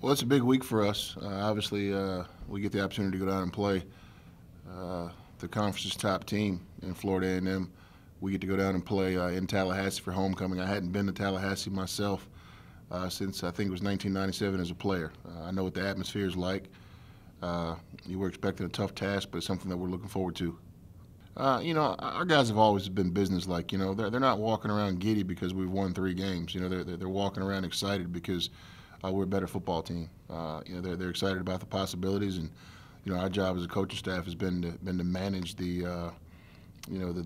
Well, it's a big week for us. Obviously, we get the opportunity to go down and play the conference's top team in Florida A&M. We get to go down and play in Tallahassee for homecoming. I hadn't been to Tallahassee myself since I think it was 1997 as a player. I know what the atmosphere is like. You were expecting a tough task, but it's something that we're looking forward to. Our guys have always been businesslike. They're not walking around giddy because we've won 3 games. They're walking around excited because we're a better football team. They're excited about the possibilities, and our job as a coaching staff has been to manage the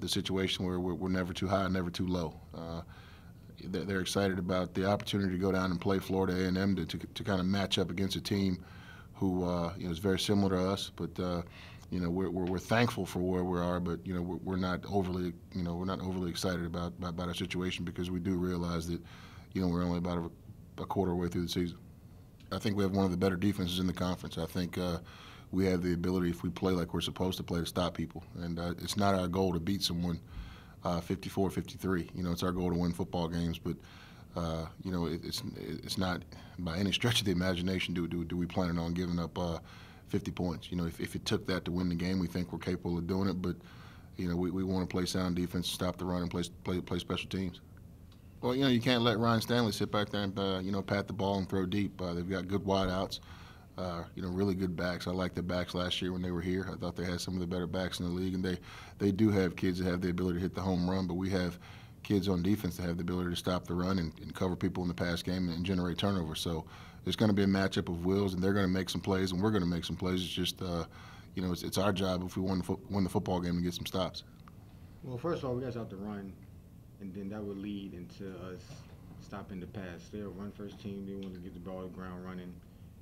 situation where we're never too high, never too low. They're excited about the opportunity to go down and play Florida A&M to kind of match up against a team who is very similar to us, but we're thankful for where we are, but we're not overly excited about our situation because we do realize that we're only about a quarter way through the season. I think we have one of the better defenses in the conference. I think we have the ability, if we play like we're supposed to play, to stop people. And it's not our goal to beat someone 54-53. It's our goal to win football games, but it's not by any stretch of the imagination do we plan on giving up 50 points. If it took that to win the game, we think we're capable of doing it. But we want to play sound defense, stop the run, and play special teams. Well, you can't let Ryan Stanley sit back there and pat the ball and throw deep. They've got good wideouts, really good backs. I liked the backs last year when they were here. I thought they had some of the better backs in the league, and they do have kids that have the ability to hit the home run. But we have kids on defense that have the ability to stop the run and cover people in the pass game and generate turnovers. So it's going to be a matchup of wills, and they're going to make some plays, and we're going to make some plays. It's just, it's our job if we win the football game to get some stops. Well, first of all, we guys have to run, and then that would lead into us stopping the pass. They're a run-first team. They want to get the ball on the ground running,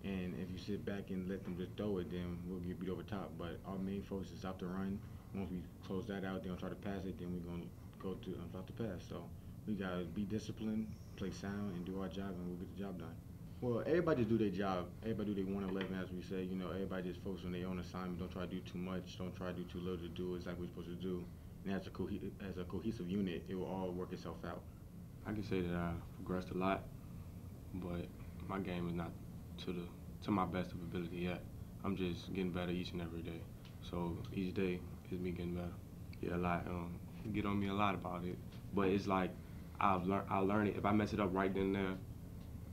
and if you sit back and let them just throw it, then we'll get beat over top. But our main focus is stop the run. Once we close that out, they're going to try to pass it, then we're going to go to stop the pass. So we got to be disciplined, play sound, and do our job, and we'll get the job done. Well, everybody just do their job. Everybody do their 111, as we say. Everybody just focus on their own assignment. Don't try to do too much. Don't try to do too little to do exactly what we're supposed to do. And as a cohesive unit, it will all work itself out. I can say that I progressed a lot, but my game is not to my best of ability yet. I'm just getting better each and every day. So each day is me getting better. Yeah, a lot. Get on me a lot about it, but it's like I'll learn it. If I mess it up right then and there,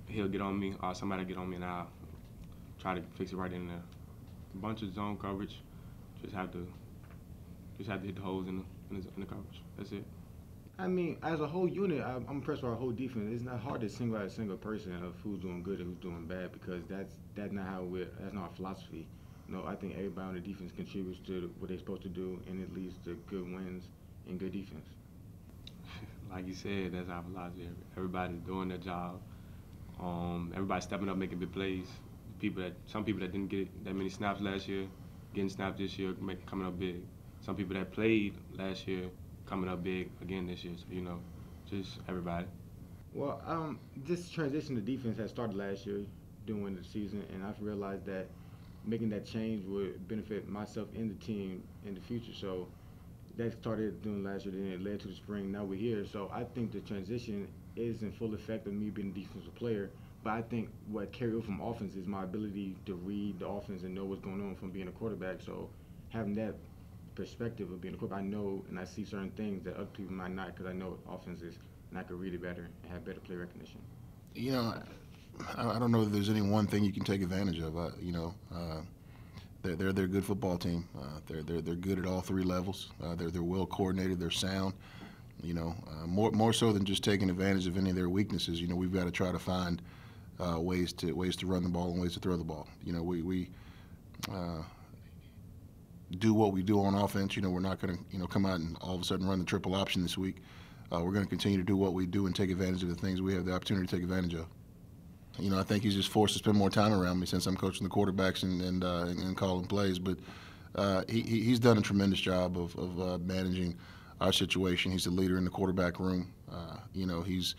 he'll get on me, or somebody get on me, and I'll try to fix it right then and there. A bunch of zone coverage. Just have to hit the holes in the coverage. That's it. I mean, as a whole unit, I'm impressed with our whole defense. It's not hard to single out a single person of who's doing good and who's doing bad because that's not that's not our philosophy. I think everybody on the defense contributes to what they're supposed to do, and it leads to good wins and good defense. Like you said, that's our philosophy. Everybody's doing their job. Everybody's stepping up, making big plays. Some people that didn't get that many snaps last year, getting snaps this year, coming up big. Some people that played last year, coming up big again this year. So just everybody. Well, this transition to defense has started last year during the season, and I've realized that making that change would benefit myself and the team in the future. So that started doing last year, then it led to the spring. Now we're here. So I think the transition is in full effect of me being a defensive player. But I think what carried over from offense is my ability to read the offense and know what's going on from being a quarterback. So having that perspective of being a quarterback, I know and I see certain things that other people might not because I know offenses and I can read it better and have better play recognition. I don't know that there's any one thing you can take advantage of. They're a good football team. They're good at all 3 levels. They're well coordinated. They're sound. More so than just taking advantage of any of their weaknesses. We've got to try to find ways to run the ball and ways to throw the ball. We do what we do on offense. We're not going to come out and all of a sudden run the triple option this week. We're going to continue to do what we do and take advantage of the things we have the opportunity to take advantage of. I think he's just forced to spend more time around me since I'm coaching the quarterbacks and calling plays. But he's done a tremendous job of managing our situation. He's the leader in the quarterback room. He's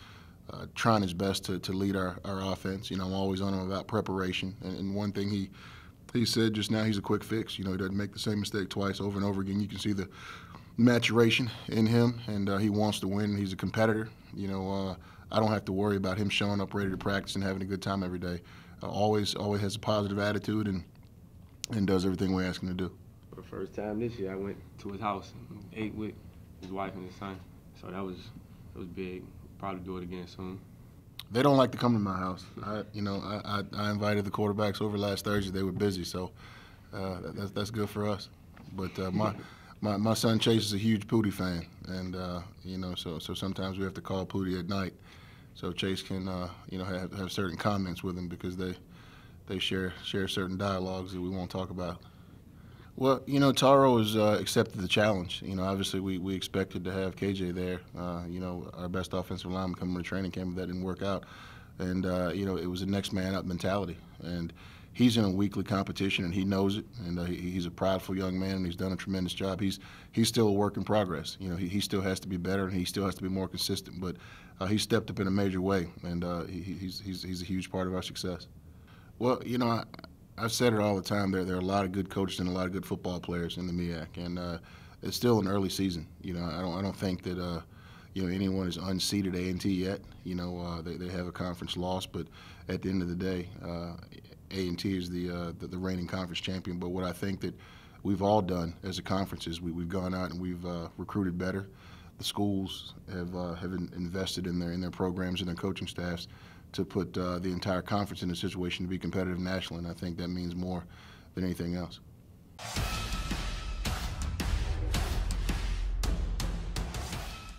trying his best to lead our offense. I'm always on him about preparation. And one thing he said just now, he's a quick fix. He doesn't make the same mistake twice over and over again. You can see the maturation in him, and he wants to win. He's a competitor. I don't have to worry about him showing up ready to practice and having a good time every day. Always has a positive attitude and does everything we ask him to do. For the first time this year, I went to his house and ate with his wife and his son. So that was big. Probably do it again soon. They don't like to come to my house. I invited the quarterbacks over last Thursday. They were busy, so that's good for us. But my son Chase is a huge Pootie fan, and so sometimes we have to call Pootie at night, so Chase can have certain comments with him because they share certain dialogues that we won't talk about. Well, Tyre has accepted the challenge. Obviously we expected to have KJ there. Our best offensive lineman coming to training camp, that didn't work out. And, it was a next man up mentality. And he's in a weekly competition, and he knows it. And he's a prideful young man, and he's done a tremendous job. He's still a work in progress. He still has to be better, and he still has to be more consistent. But he's stepped up in a major way, and he's a huge part of our success. Well, I've said it all the time. There are a lot of good coaches and a lot of good football players in the MEAC, and it's still an early season. I don't think that anyone is unseated A&T yet. They have a conference loss, but at the end of the day, A&T is the reigning conference champion. But what I think that we've all done as a conference is we've gone out and we've recruited better. The schools have invested in their programs and their coaching staffs to put the entire conference in a situation to be competitive nationally, and I think that means more than anything else.